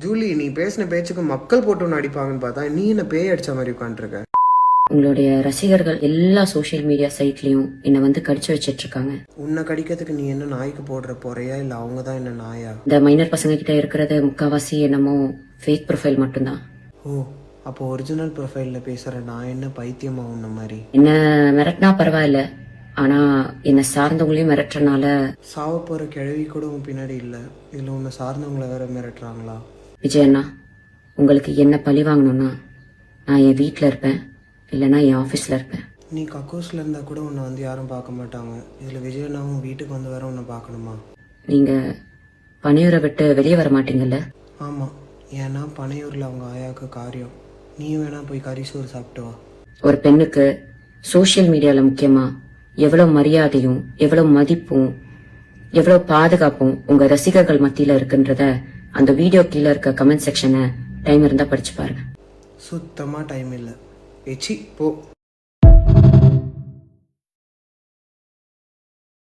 Julie, நீ பேசின பேச்சுக்கு மக்கள் போட்டு ஒன்று அடிப்பாங்கன்னு பார்த்தா நீ என்ன பேய் அடிச்ச மாதிரி உட்காந்துருக்க. உங்களுடைய ரசிகர்கள் எல்லா சோசியல் மீடியா சைட்லயும் என்ன வந்து கடிச்சு வச்சிட்டு இருக்காங்க. உன்னை கடிக்கிறதுக்கு நீ என்ன நாய்க்கு போடுற போறையா இல்ல அவங்க தான் என்ன நாயா? இந்த மைனர் பசங்க கிட்ட இருக்கிறது முக்காவாசி என்னமோ ஃபேக் ப்ரொஃபைல் மட்டும்தான். ஓ, அப்போ ஒரிஜினல் ப்ரொஃபைல்ல பேசுற நான் என்ன பைத்தியமா உன்ன மாதிரி? என்ன மிரட்டினா பரவாயில்ல, ஆனா என்ன சார்ந்தவங்களையும் மிரட்டுறனால. சாவ போற கிழவி கூட உன் பின்னாடி இல்ல, இதுல உன்னை சார்ந்தவங்கள வேற மிரட்டுறாங்களா? விஜயண்ணா, உங்களுக்கு என்ன பழி வாங்கணும்னா நான் என் வீட்டில் இருப்பேன், இல்லைன்னா என் ஆஃபீஸில் இருப்பேன். நீ கக்கூஸ்ல இருந்தா கூட உன்னை வந்து யாரும் பார்க்க மாட்டாங்க. இதுல விஜயனாவும் வீட்டுக்கு வந்து வேற உன்னை பார்க்கணுமா? நீங்க பனையூரை விட்டு வெளியே வர மாட்டீங்கல்ல? ஆமா, ஏன்னா பனையூர்ல அவங்க ஆயாக்கு காரியம். நீ வேணா போய் கறிசோறு சாப்பிட்டு வா. ஒரு பெண்ணுக்கு சோசியல் மீடியால முக்கியமா எவ்வளவு மரியாதையும் எவ்வளவு மதிப்பும் எவ்வளவு பாதுகாப்பும் உங்க ரசிகர்கள் மத்தியில இருக்குன்றத அந்த வீடியோ கீழே இருக்க கமெண்ட் செக்ஷனை டைம் இருந்தா படிச்சு பாருங்க. சுத்தமா டைம் இல்லை. எச்சி போ.